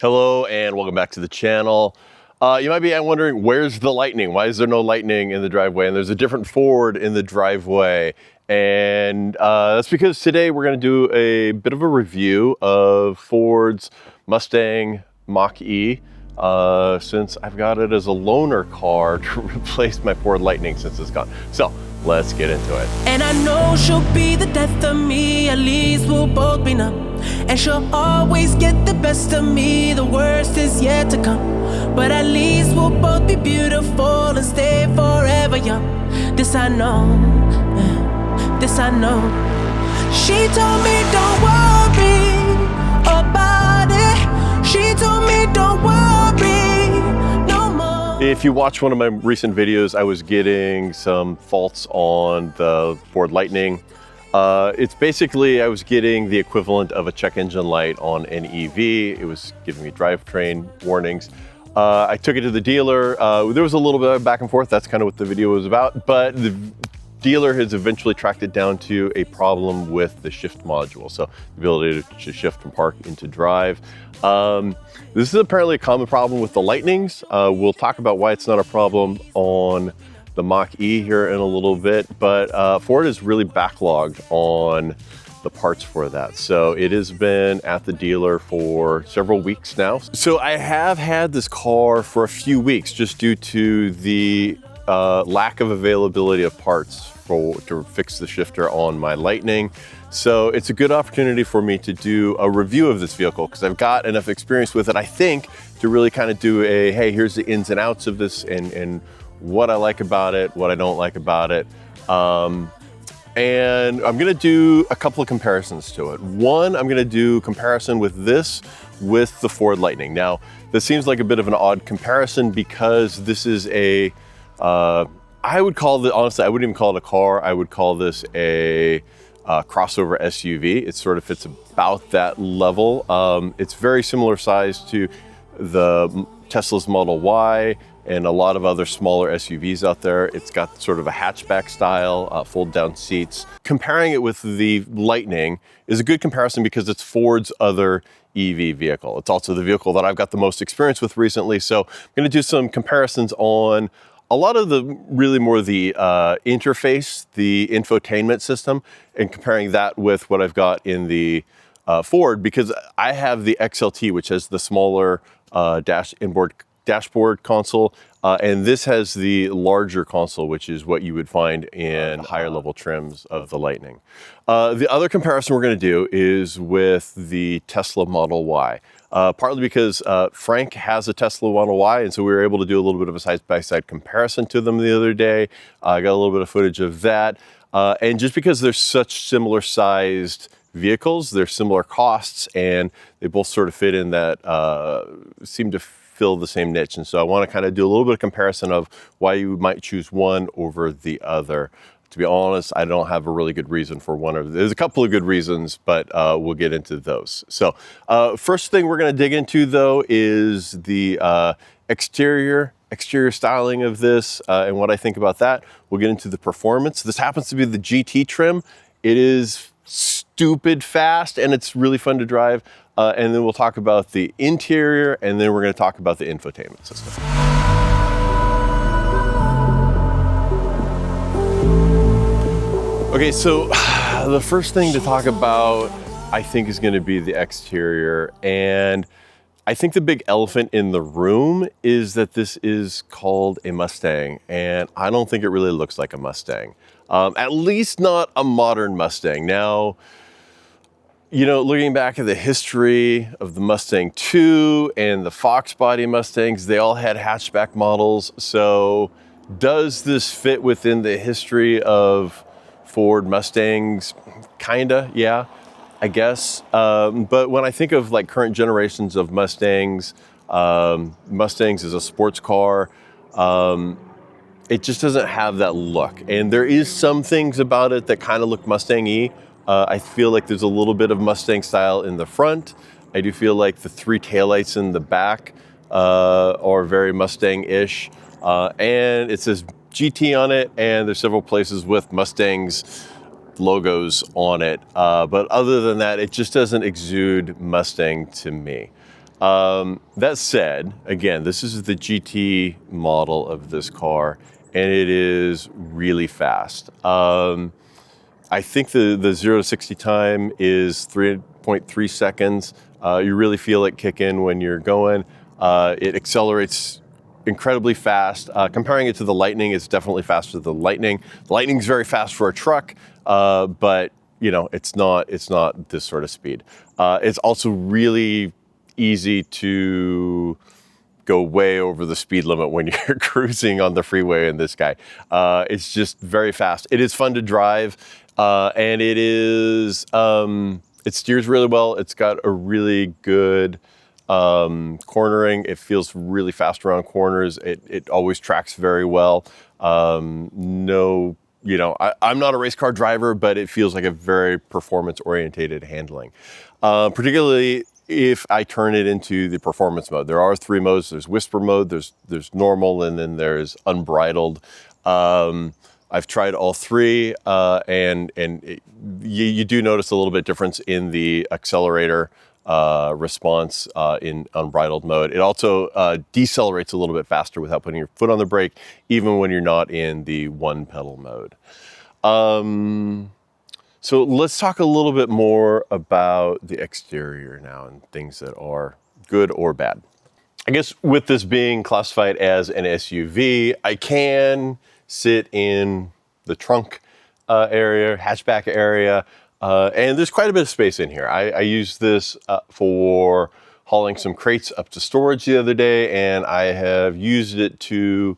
Hello and welcome back to the channel. You might be wondering, where's the lightning? Why is there no lightning in the driveway? And there's a different Ford in the driveway. And that's because today we're going to do a bit of a review of Ford's Mustang Mach-E, since I've got it as a loaner car to replace my Ford Lightning since it's gone. So let's get into it. And I know she'll be the death of me, at least we'll both be numb. And she'll always get the best of me, the worst is yet to come. But at least we'll both be beautiful and stay forever young. This I know, this I know. She told me don't worry about it. She told me don't worry no more. If you watch one of my recent videos, I was getting some faults on the Ford Lightning. It's basically, I was getting the equivalent of a check engine light on an EV. It was giving me drivetrain warnings. I took it to the dealer. There was a little bit of back and forth. That's kind of what the video was about. But the dealer has eventually tracked it down to a problem with the shift module. So the ability to shift from park into drive. This is apparently a common problem with the Lightnings. We'll talk about why it's not a problem on the Mach-E here in a little bit, but Ford is really backlogged on the parts for that. So it has been at the dealer for several weeks now. So I have had this car for a few weeks just due to the lack of availability of parts to fix the shifter on my Lightning. So it's a good opportunity for me to do a review of this vehicle because I've got enough experience with it, I think, to really kind of do a, hey, here's the ins and outs of this and what I like about it, what I don't like about it. And I'm gonna do a couple of comparisons to it. One, I'm gonna do comparison with this with the Ford Lightning. Now, this seems like a bit of an odd comparison because this is a, I would call it, honestly, I wouldn't even call it a car. I would call this a crossover SUV. It sort of fits about that level. It's very similar size to the Tesla's Model Y and a lot of other smaller SUVs out there. It's got sort of a hatchback style, fold down seats. Comparing it with the Lightning is a good comparison because it's Ford's other EV vehicle. It's also the vehicle that I've got the most experience with recently. So I'm gonna do some comparisons on a lot of the, really more the interface, the infotainment system, and comparing that with what I've got in the Ford, because I have the XLT, which has the smaller dashboard console, and this has the larger console, which is what you would find in higher level trims of the Lightning. The other comparison we're going to do is with the Tesla Model Y, partly because Frank has a Tesla Model Y, and so we were able to do a little bit of a side-by-side comparison to them the other day. I got a little bit of footage of that, and just because they're such similar sized vehicles, they're similar costs, and they both sort of fit in that, seem to fill the same niche. And so I want to kind of do a little bit of comparison of why you might choose one over the other. To be honest, I don't have a really good reason for one of them. There's a couple of good reasons, but we'll get into those. So first thing we're going to dig into though is the exterior styling of this and what I think about that. We'll get into the performance. This happens to be the GT trim. It is stupid fast and it's really fun to drive. And then we'll talk about the interior, and then we're going to talk about the infotainment system. Okay, so the first thing to talk about, I think, is going to be the exterior. And I think the big elephant in the room is that this is called a Mustang, and I don't think it really looks like a Mustang. At least not a modern Mustang. Now, you know, looking back at the history of the Mustang II and the Fox body Mustangs, they all had hatchback models. So does this fit within the history of Ford Mustangs? Kinda, yeah, I guess. But when I think of like current generations of Mustangs, Mustangs as a sports car, it just doesn't have that look. And there is some things about it that kind of look Mustang-y. I feel like there's a little bit of Mustang style in the front. I do feel like the three taillights in the back are very Mustang-ish. And it says GT on it, and there's several places with Mustangs logos on it. But other than that, it just doesn't exude Mustang to me. That said, again, this is the GT model of this car, and it is really fast. I think the 0 to 60 time is 3.3 seconds. You really feel it kick in when you're going. It accelerates incredibly fast. Comparing it to the Lightning, it's definitely faster than the Lightning. The Lightning's very fast for a truck, but it's not this sort of speed. It's also really easy to go way over the speed limit when you're cruising on the freeway in this guy. It's just very fast. It is fun to drive, and it steers really well. It's got a really good cornering. It feels really fast around corners. It always tracks very well. I'm not a race car driver, but it feels like a very performance-orientated handling. Particularly if I turn it into the performance mode. There are 3 modes. There's whisper mode, there's normal, and then there's unbridled. I've tried all 3, and you do notice a little bit difference in the accelerator response in unbridled mode. It also decelerates a little bit faster without putting your foot on the brake, even when you're not in the 1-pedal mode. So let's talk a little bit more about the exterior now and things that are good or bad. I guess with this being classified as an SUV, I can sit in the trunk area, hatchback area, and there's quite a bit of space in here. I used this for hauling some crates up to storage the other day, and I have used it to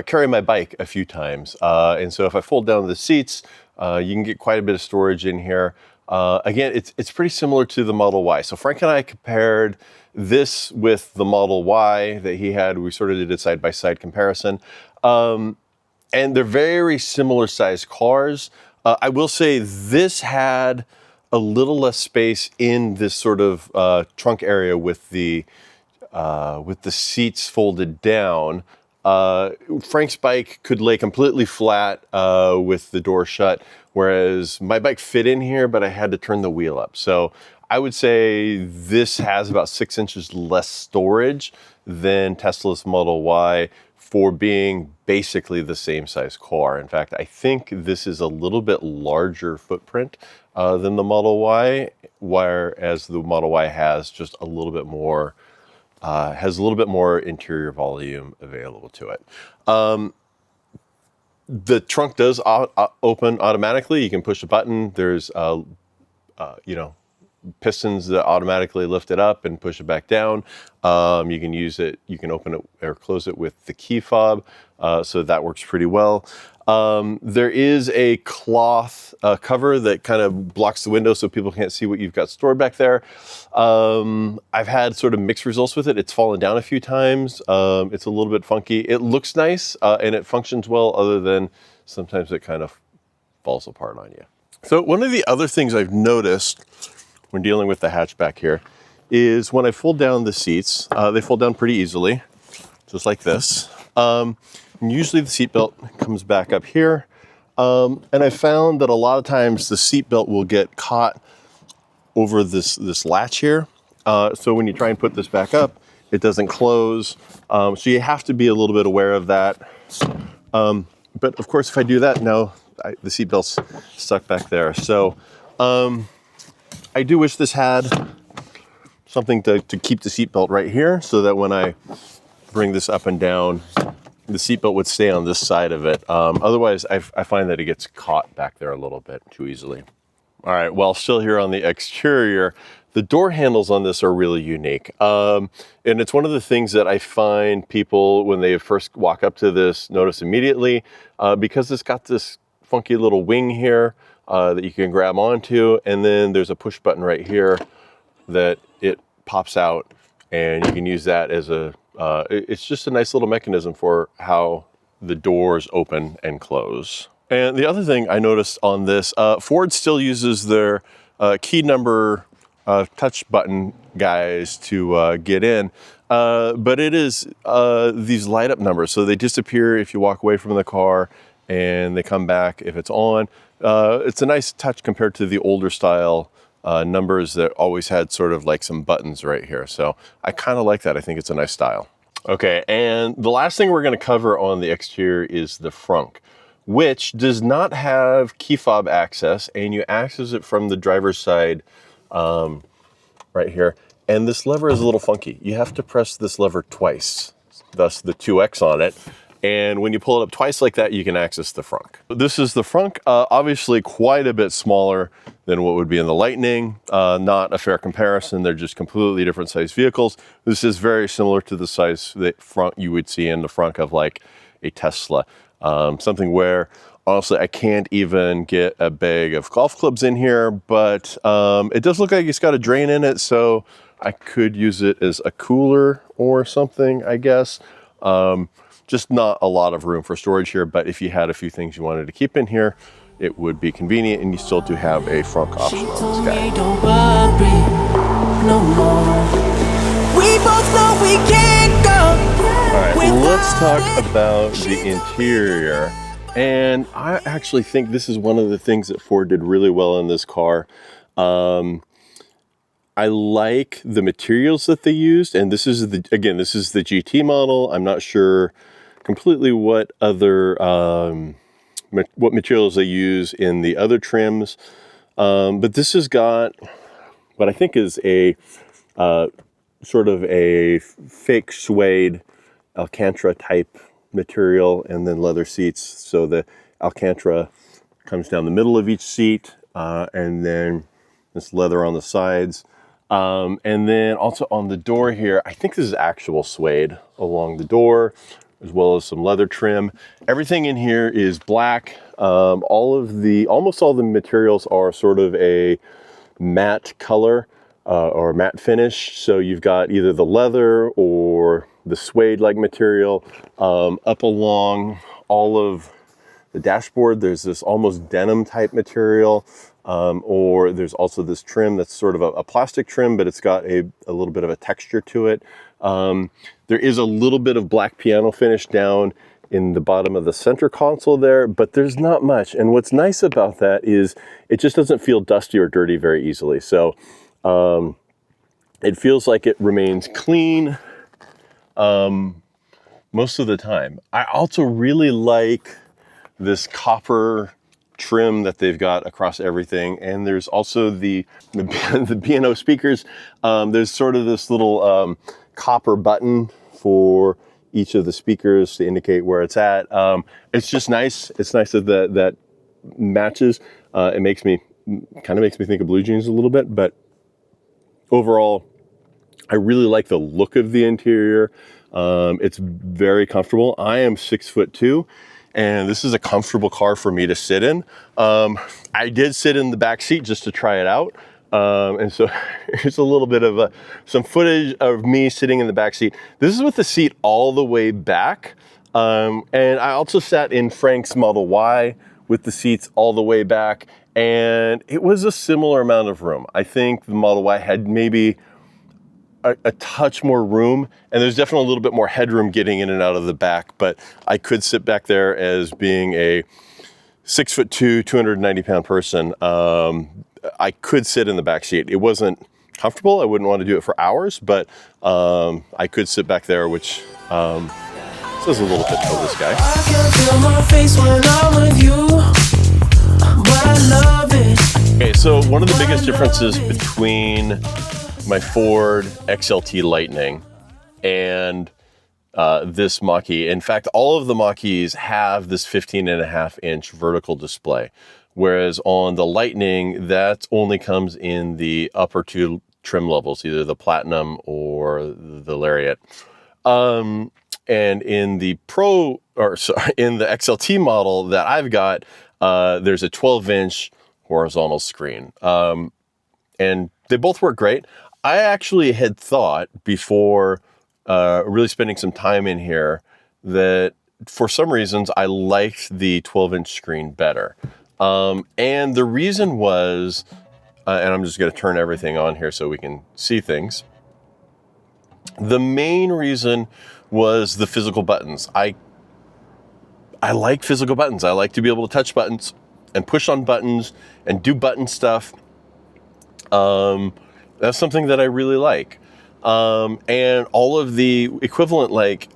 carry my bike a few times. And so if I fold down the seats, you can get quite a bit of storage in here. Again, it's pretty similar to the Model Y. So Frank and I compared this with the Model Y that he had. We sort of did a side-by-side comparison. And they're very similar sized cars. I will say this had a little less space in this sort of trunk area with the seats folded down. Frank's bike could lay completely flat with the door shut, whereas my bike fit in here, but I had to turn the wheel up. So I would say this has about 6 inches less storage than Tesla's Model Y for being basically the same size car. In fact, I think this is a little bit larger footprint than the Model Y, whereas the Model Y has just a little bit more interior volume available to it. The trunk does open automatically. You can push a button. There's pistons that automatically lift it up and push it back down. You can use it. You can open it or close it with the key fob, so that works pretty well. There is a cloth cover that kind of blocks the window so people can't see what you've got stored back there. I've had sort of mixed results with it. It's fallen down a few times. It's a little bit funky. It looks nice and it functions well, other than sometimes it kind of falls apart on you. So one of the other things I've noticed when dealing with the hatchback here is when I fold down the seats, they fold down pretty easily, just like this. And usually the seatbelt comes back up here. And I found that a lot of times the seatbelt will get caught over this latch here. So when you try and put this back up, it doesn't close. So you have to be a little bit aware of that. But of course, if I do that, now the seatbelt's stuck back there. So I do wish this had something to keep the seatbelt right here, so that when I bring this up and down, the seatbelt would stay on this side of it. Otherwise, I find that it gets caught back there a little bit too easily. All right, well, still here on the exterior, the door handles on this are really unique. And it's one of the things that I find people, when they first walk up to this, notice immediately, because it's got this funky little wing here that you can grab onto, and then there's a push button right here that it pops out, and you can use that as it's just a nice little mechanism for how the doors open and close. And the other thing I noticed on this, Ford still uses their key number touch button guys to get in, but it is these light up numbers. So they disappear if you walk away from the car, and they come back if it's on. It's a nice touch compared to the older style numbers that always had sort of like some buttons right here. So I kind of like that. I think it's a nice style. Okay, and the last thing we're going to cover on the exterior is the frunk, which does not have key fob access, and you access it from the driver's side right here. And this lever is a little funky. You have to press this lever twice, thus the 2X on it. And when you pull it up twice like that, you can access the frunk. This is the frunk, obviously quite a bit smaller than what would be in the Lightning. Not a fair comparison. They're just completely different size vehicles. This is very similar to the size that front you would see in the front of like a Tesla. Something where honestly, I can't even get a bag of golf clubs in here, but it does look like it's got a drain in it, so I could use it as a cooler or something, I guess. Just not a lot of room for storage here, but if you had a few things you wanted to keep in here, it would be convenient, and you still do have a frunk option on this guy. Don't worry no more. We both know we can't go. All right, let's talk about the interior. And I actually think this is one of the things that Ford did really well in this car. I like the materials that they used, and this is the GT model. I'm not sure completely what other what materials they use in the other trims, but this has got what I think is a sort of a fake suede Alcantara type material, and then leather seats. So the Alcantara comes down the middle of each seat, and then this leather on the sides. And then also on the door here, I think this is actual suede along the door, as well as some leather trim. Everything in here is black. Almost all the materials are sort of a matte color or matte finish. So you've got either the leather or the suede-like material. Up along all of the dashboard, there's this almost denim type material. Or there's also this trim that's sort of a plastic trim, but it's got a little bit of a texture to it. There is a little bit of black piano finish down in the bottom of the center console there, but there's not much. And what's nice about that is it just doesn't feel dusty or dirty very easily. So it feels like it remains clean most of the time. I also really like this copper trim that they've got across everything, and there's also the B&O speakers. There's sort of this little copper button for each of the speakers to indicate where it's at. It's just nice. It's nice that that matches. It kind of makes me think of Blue Jeans a little bit, but overall, I really like the look of the interior. It's very comfortable. I am 6'2", and this is a comfortable car for me to sit in. I did sit in the back seat just to try it out. And so here's a little bit of some footage of me sitting in the back seat. This is with the seat all the way back. And I also sat in Frank's Model Y with the seats all the way back, and it was a similar amount of room. I think the Model Y had maybe a touch more room, and there's definitely a little bit more headroom getting in and out of the back, but I could sit back there as being a 6'2", 290-pound person. I could sit in the back seat. It wasn't comfortable. I wouldn't want to do it for hours, but I could sit back there, which says a little bit for this guy. I can feel my face when I'm with you, but I love it. Okay, so one of the biggest differences between my Ford XLT Lightning and this Mach-E, in fact, all of the Mach-E's have this 15.5-inch vertical display, whereas on the Lightning, that only comes in the upper two trim levels, either the Platinum or the Lariat. And in the in the XLT model that I've got, there's a 12-inch horizontal screen. And they both work great. I actually had thought before really spending some time in here that for some reasons I liked the 12-inch screen better. And the reason was, and I'm just going to turn everything on here so we can see things. The main reason was the physical buttons. I like physical buttons. I like to be able to touch buttons and push on buttons and do button stuff. That's something that I really like. And all of the equivalent, like,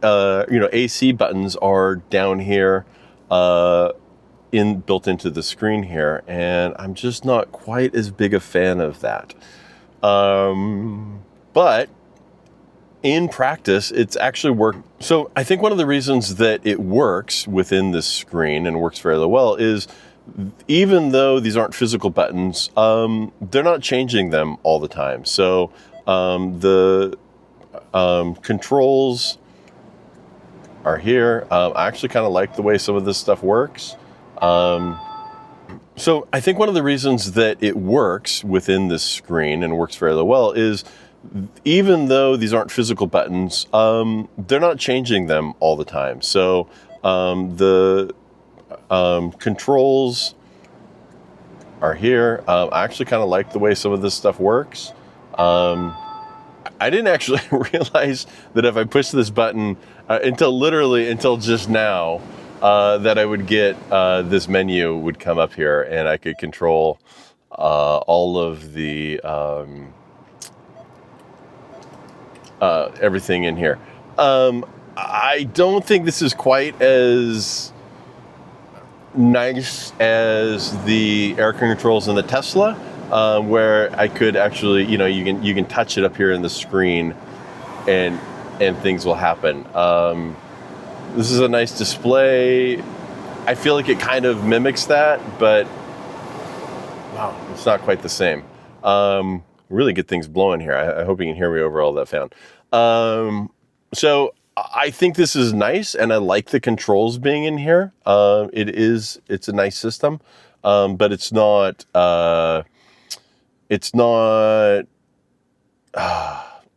AC buttons are down here, built into the screen here, and I'm just not quite as big a fan of that. But in practice, it's actually worked. So I think one of the reasons that it works within this screen and works fairly well is, even though these aren't physical buttons, they're not changing them all the time. So the controls are here. I actually kind of like the way some of this stuff works. So I think one of the reasons that it works within this screen and works fairly well is, even though these aren't physical buttons, they're not changing them all the time. So the controls are here. I actually kind of like the way some of this stuff works. I didn't actually realize that if I push this button until just now, that I would get this menu would come up here, and I could control all of the everything in here. I don't think this is quite as nice as the air controls in the Tesla, where I could actually, you can touch it up here in the screen, and things will happen. This is a nice display. I feel like it kind of mimics that, but wow, it's not quite the same. Really get things blowing here. I hope you can hear me over all that sound. So I think this is nice, and I like the controls being in here. It's a nice system, but it's not, how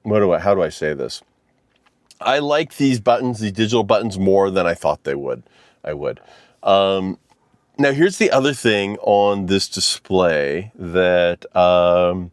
do I say this? I like these buttons, these digital buttons, more than I thought I would. Now here's the other thing on this display that I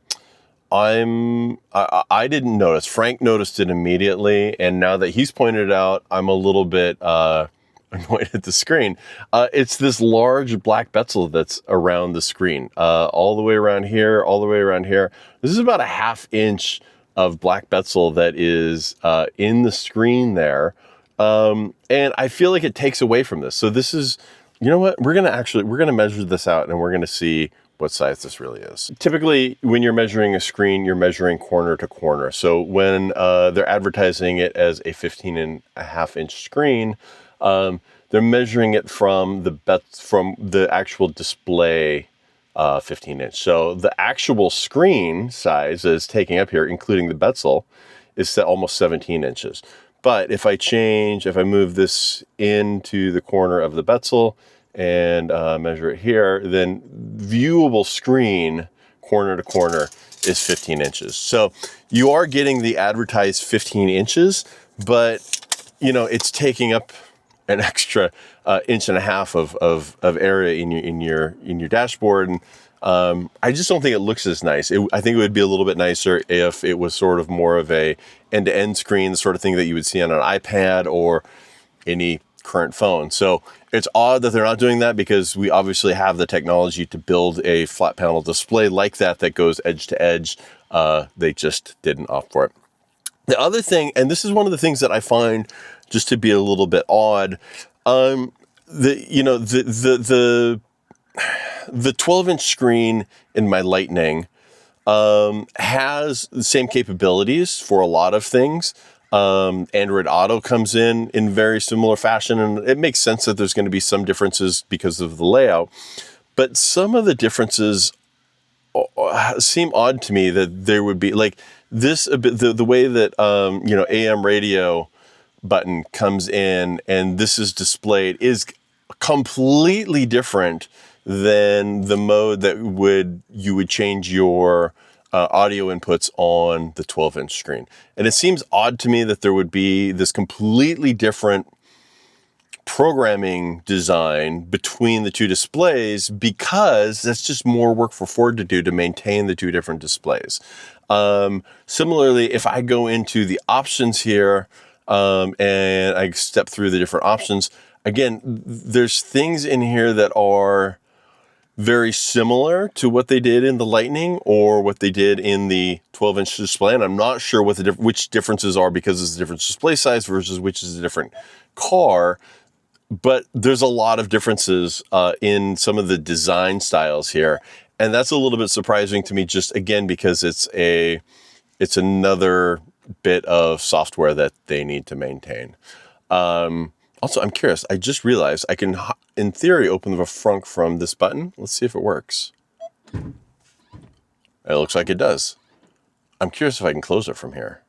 didn't notice. Frank noticed it immediately, and now that he's pointed it out, I'm a little bit annoyed at the screen. It's this large black bezel that's around the screen, all the way around here, all the way around here. This is about a 1/2 inch of black bezel that is in the screen there, and I feel like it takes away from this. So this is, you know what? We're gonna measure this out, and we're gonna see what size this really is. Typically, when you're measuring a screen, you're measuring corner to corner. So when they're advertising it as a 15.5 inch screen, they're measuring it from the actual display 15 inch. So the actual screen size that is taking up here, including the bezel, is almost 17 inches. But if I move this into the corner of the bezel and measure it here, then viewable screen corner to corner is 15 inches. So you are getting the advertised 15 inches, but it's taking up an extra 1.5 inches of area in your dashboard, and I just don't think it looks as nice. I think it would be a little bit nicer if it was sort of more of a end-to-end screen, the sort of thing that you would see on an iPad or any current phone. So it's odd that they're not doing that, because we obviously have the technology to build a flat panel display like that goes edge to edge. They just didn't opt for it. The other thing, and this is one of the things that I find just to be a little bit odd, the 12-inch screen in my Lightning has the same capabilities for a lot of things. Android Auto comes in very similar fashion, and it makes sense that there's going to be some differences because of the layout. But some of the differences seem odd to me, that there would be like this, the way that AM radio button comes in and this is displayed is completely different than the mode that you would change your audio inputs on the 12-inch screen. And it seems odd to me that there would be this completely different programming design between the two displays, because that's just more work for Ford to do to maintain the two different displays. Similarly, if I go into the options here and I step through the different options, again, there's things in here that are very similar to what they did in the Lightning or what they did in the 12-inch display. And I'm not sure what which differences are because it's a different display size versus which is a different car. But there's a lot of differences in some of the design styles here. And that's a little bit surprising to me, just again, because it's another bit of software that they need to maintain. Also, I'm curious. I just realized I can, in theory, open the frunk from this button. Let's see if it works. It looks like it does. I'm curious if I can close it from here.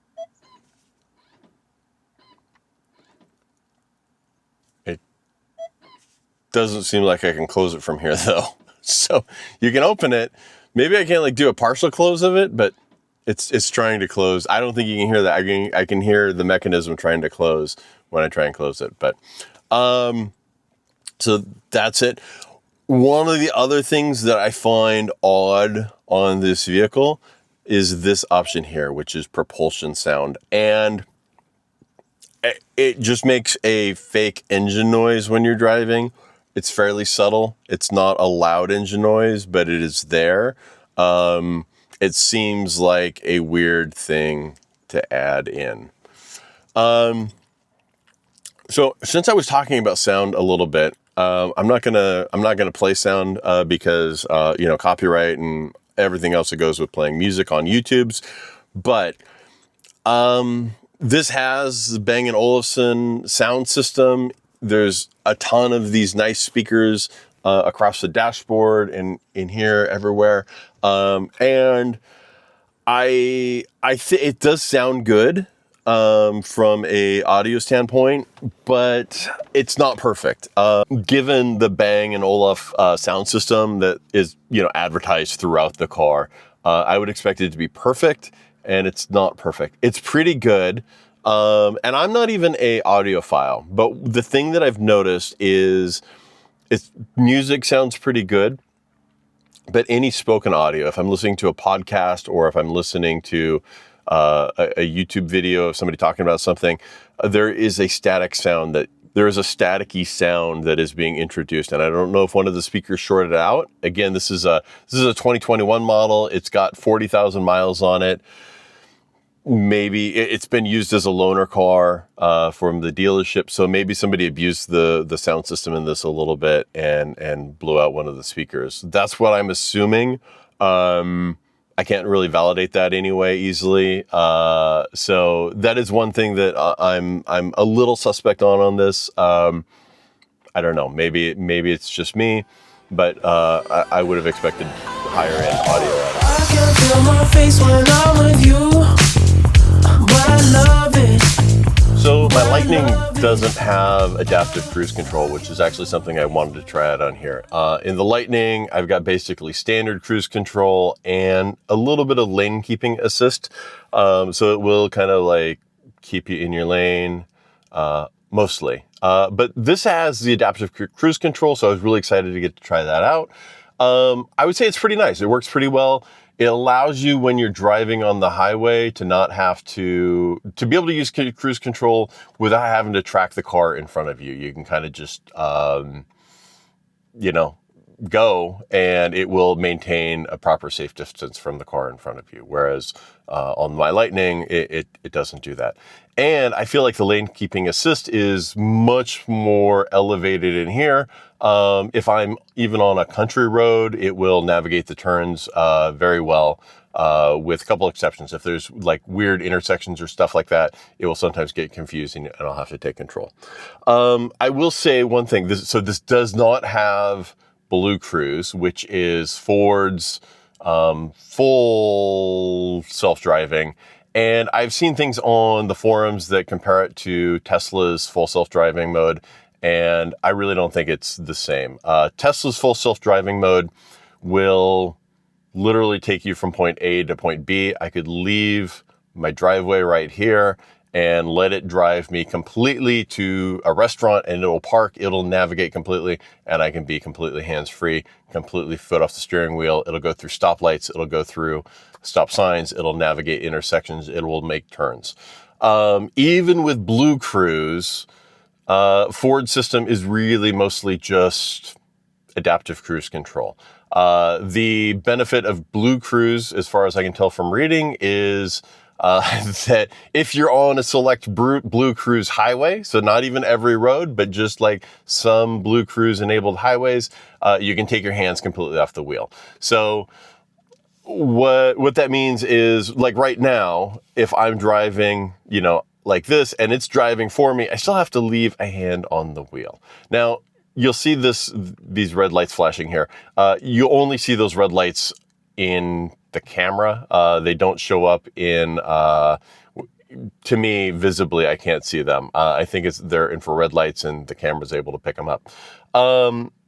It doesn't seem like I can close it from here, though. So you can open it. Maybe I can't like do a partial close of it, but it's trying to close. I don't think you can hear that. I can hear the mechanism trying to close when I try and close it. But so that's it. One of the other things that I find odd on this vehicle is this option here, which is propulsion sound. And it just makes a fake engine noise when you're driving. It's fairly subtle. It's not a loud engine noise, but it is there. It seems like a weird thing to add in. So since I was talking about sound a little bit, I'm not gonna play sound because copyright and everything else that goes with playing music on YouTube's. But this has the Bang & Olufsen sound system. There's a ton of these nice speakers across the dashboard and in here everywhere, and it does sound good from a audio standpoint, but it's not perfect. Given the Bang & Olufsen sound system that is advertised throughout the car, I would expect it to be perfect, and it's not perfect. It's pretty good. And I'm not even a audiophile, but the thing that I've noticed is music sounds pretty good, but any spoken audio, if I'm listening to a podcast or if I'm listening to a YouTube video of somebody talking about something, there is a staticky sound that is being introduced. And I don't know if one of the speakers shorted out. Again, this is a 2021 model. It's got 40,000 miles on it. Maybe it's been used as a loaner car from the dealership, so maybe somebody abused the sound system in this a little bit and blew out one of the speakers. That's what I'm assuming. I can't really validate that anyway easily. So that is one thing that I'm a little suspect on this. I don't know. Maybe it's just me, but I would have expected higher end audio out of it. I can feel my face when I'm with you. But I love it. So my Lightning doesn't have adaptive cruise control, which is actually something I wanted to try out on here. In the Lightning, I've got basically standard cruise control and a little bit of lane keeping assist. So it will kind of like keep you in your lane, mostly. But this has the adaptive cruise control, so I was really excited to get to try that out. I would say it's pretty nice. It works pretty well. It allows you, when you're driving on the highway, to not have to be able to use cruise control without having to track the car in front of you. You can kind of just, go, and it will maintain a proper safe distance from the car in front of you. Whereas on my Lightning, it doesn't do that. And I feel like the lane keeping assist is much more elevated in here. If I'm even on a country road, it will navigate the turns very well, with a couple exceptions. If there's like weird intersections or stuff like that, it will sometimes get confusing and I'll have to take control. I will say one thing. This does not have Blue Cruise, which is Ford's full self-driving. And I've seen things on the forums that compare it to Tesla's full self-driving mode, and I really don't think it's the same. Tesla's full self-driving mode will literally take you from point A to point B. I could leave my driveway right here and let it drive me completely to a restaurant, and it'll park, it'll navigate completely, and I can be completely hands-free, completely foot off the steering wheel. It'll go through stoplights, it'll go through stop signs, it'll navigate intersections, it will make turns. Even with Blue Cruise, Ford system is really mostly just adaptive cruise control. The benefit of Blue Cruise, as far as I can tell from reading, is that if you're on a select Blue Cruise highway, so not even every road, but just like some Blue Cruise enabled highways, you can take your hands completely off the wheel. So what that means is, like right now, if I'm driving, like this, and it's driving for me, I still have to leave a hand on the wheel. Now, you'll see these red lights flashing here. You only see those red lights in the camera. They don't show up to me, visibly, I can't see them. I think they're infrared lights and the camera's able to pick them up.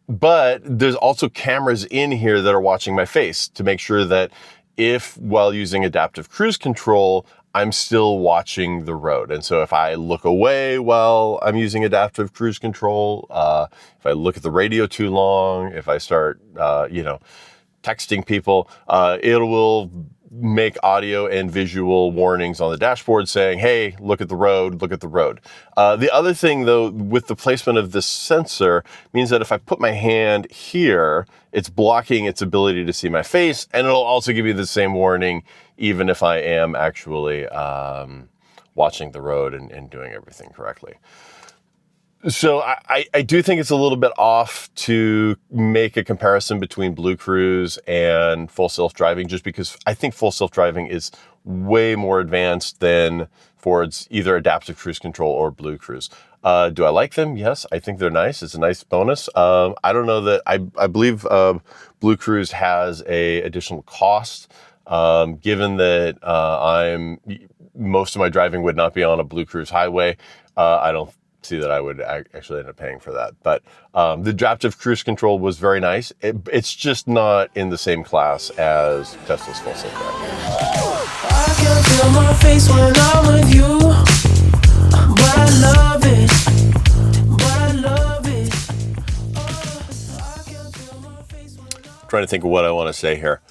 But there's also cameras in here that are watching my face to make sure that while using adaptive cruise control, I'm still watching the road. And so if I look away while I'm using adaptive cruise control, if I look at the radio too long, if I start, texting people, it will make audio and visual warnings on the dashboard saying, hey, look at the road, look at the road. The other thing, though, with the placement of this sensor means that if I put my hand here, it's blocking its ability to see my face, and it'll also give you the same warning even if I am actually watching the road and doing everything correctly. So I do think it's a little bit off to make a comparison between Blue Cruise and full self-driving, just because I think full self-driving is way more advanced than Ford's either adaptive cruise control or Blue Cruise. Do I like them? Yes, I think they're nice. It's a nice bonus. I don't know that I believe Blue Cruise has a additional cost. Given that most of my driving would not be on a Blue Cruise highway, I don't see that I would actually end up paying for that. But the adaptive cruise control was very nice. It's just not in the same class as Tesla's full self-driving. I can feel my face when I'm with you, but I love it, Trying to think of what I want to say here.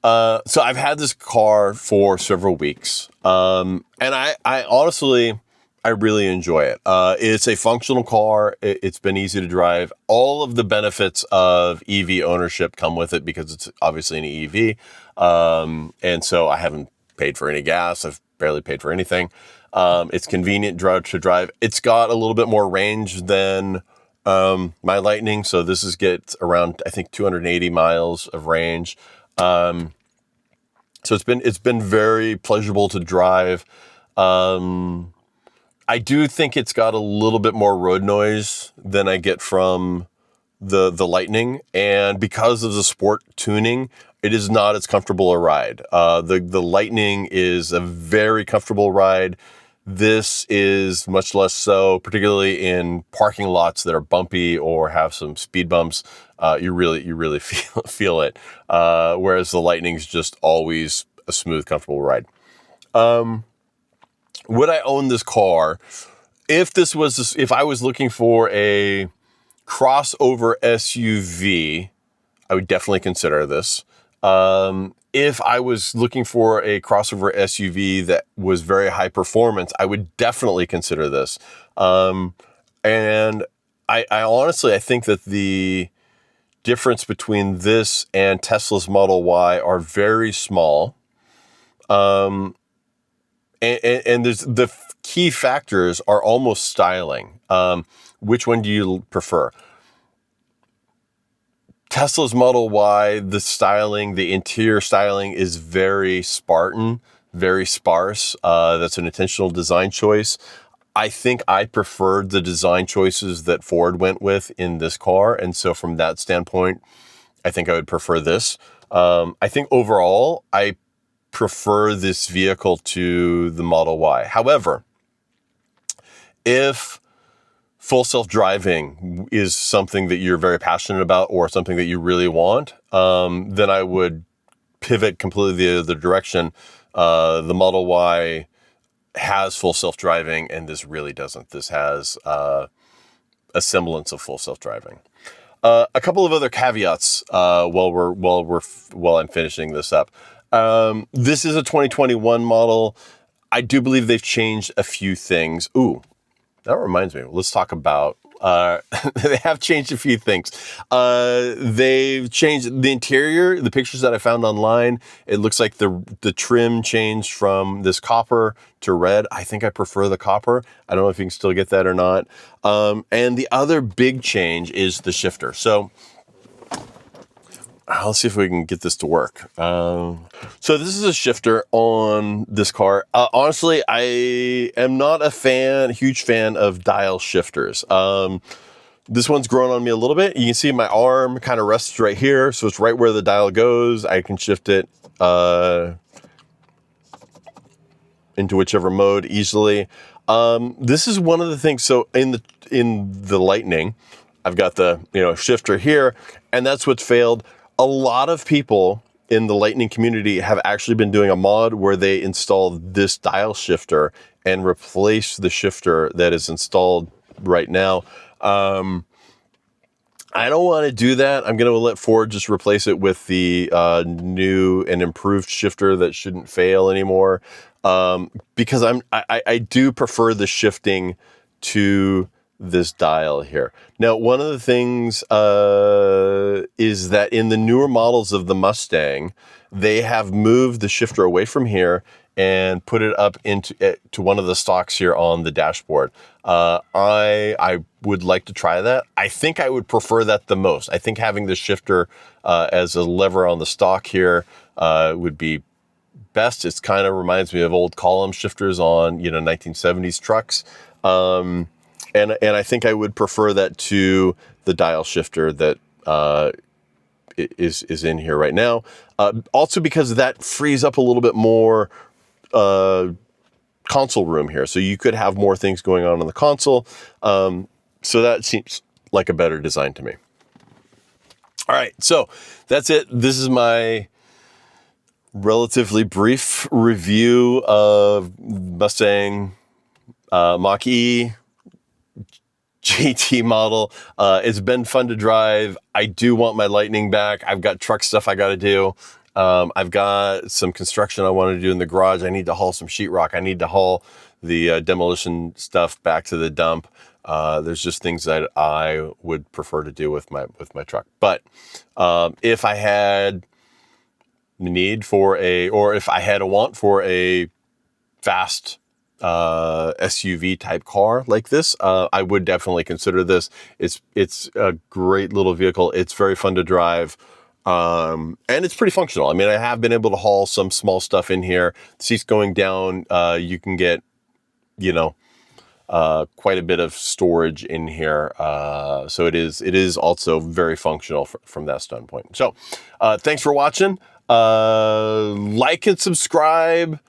So I've had this car for several weeks, and I honestly, I really enjoy it. It's a functional car. It's been easy to drive. All of the benefits of EV ownership come with it because it's obviously an EV. And so I haven't paid for any gas. I've barely paid for anything. It's convenient to drive. It's got a little bit more range than my Lightning. So this gets around, I think, 280 miles of range. So it's been very pleasurable to drive. I do think it's got a little bit more road noise than I get from the Lightning, and because of the sport tuning, it is not as comfortable a ride. The Lightning is a very comfortable ride. This is much less so, particularly in parking lots that are bumpy or have some speed bumps. You really feel it. Whereas the Lightning's just always a smooth, comfortable ride. Would I own this car? If I was looking for a crossover SUV, I would definitely consider this. If I was looking for a crossover SUV that was very high performance, I would definitely consider this. And I honestly, I think that the difference between this and Tesla's Model Y are very small. And there's the key factors are almost styling. Which one do you prefer? Tesla's Model Y, the styling, the interior styling is very Spartan, very sparse. That's an intentional design choice. I think I preferred the design choices that Ford went with in this car. And so from that standpoint, I think I would prefer this. I think overall, I prefer this vehicle to the Model Y. However, if full self-driving is something that you're very passionate about or something that you really want, then I would pivot completely the other direction. The Model Y has full self-driving, and this really doesn't. This has a semblance of full self-driving. A couple of other caveats while I'm finishing this up. This is a 2021 model. I do believe they've changed a few things. Ooh, that reminds me. Let's talk about They have changed a few things. They've changed the interior. The pictures that I found online, it looks like the trim changed from this copper to red. I think I prefer the copper. I don't know if you can still get that or not. And the other big change is the shifter. So let's see if we can get this to work. So this is a shifter on this car. Honestly, I am not a huge fan of dial shifters. This one's grown on me a little bit. You can see my arm kind of rests right here. So it's right where the dial goes. I can shift it into whichever mode easily. This is one of the things. So in the Lightning, I've got the shifter here, and that's what's failed. A lot of people in the Lightning community have actually been doing a mod where they installed this dial shifter and replace the shifter that is installed right now. I don't want to do that. I'm going to let Ford just replace it with the new and improved shifter that shouldn't fail anymore. Because I do prefer the shifting to this dial here. Now, one of the things is that in the newer models of the Mustang, they have moved the shifter away from here and put it up to one of the stocks here on the dashboard. I would like to try that. I think I would prefer that the most. I think having the shifter as a lever on the stock here would be best. It kind of reminds me of old column shifters on 1970s trucks. And I think I would prefer that to the dial shifter that is in here right now. Also because that frees up a little bit more console room here. So you could have more things going on in the console. So that seems like a better design to me. All right, so that's it. This is my relatively brief review of Mustang Mach-E GT model. It's been fun to drive. I do want my Lightning back. I've got truck stuff I got to do. I've got some construction I want to do in the garage. I need to haul some sheetrock. I need to haul the demolition stuff back to the dump. There's just things that I would prefer to do with my truck. But if I had the need for or if I had a want for a fast SUV type car like this, I would definitely consider this. It's a great little vehicle. It's very fun to drive. And it's pretty functional. I mean, I have been able to haul some small stuff in here. The seats going down, you can get, quite a bit of storage in here. So it is also very functional from that standpoint. So, thanks for watching. Like and subscribe.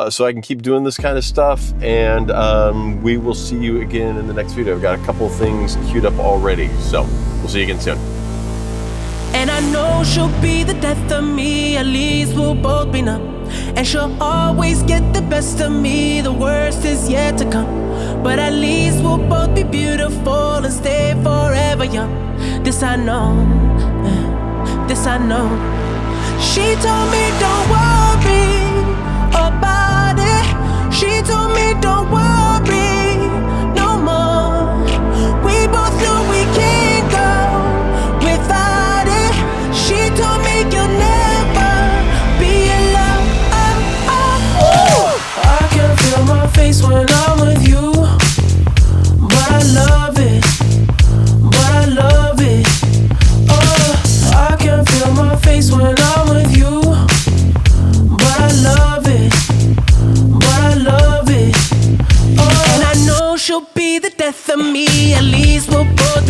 So I can keep doing this kind of stuff, and we will see you again in the next video. I've got a couple of things queued up already, so we'll see you again soon. And I know she'll be the death of me, at least we'll both be numb. And she'll always get the best of me, the worst is yet to come. But at least we'll both be beautiful and stay forever young. This I know, this I know. She told me don't worry about it. She told me don't worry no more. We both knew we can't go without it. She told me you'll never be alone. I can feel my face when I'm with you, but I love it, but I love it. Oh, I can feel my face when I'm with you, but I love it, but I love it. Oh, and I know she'll be the death of me, at least we'll both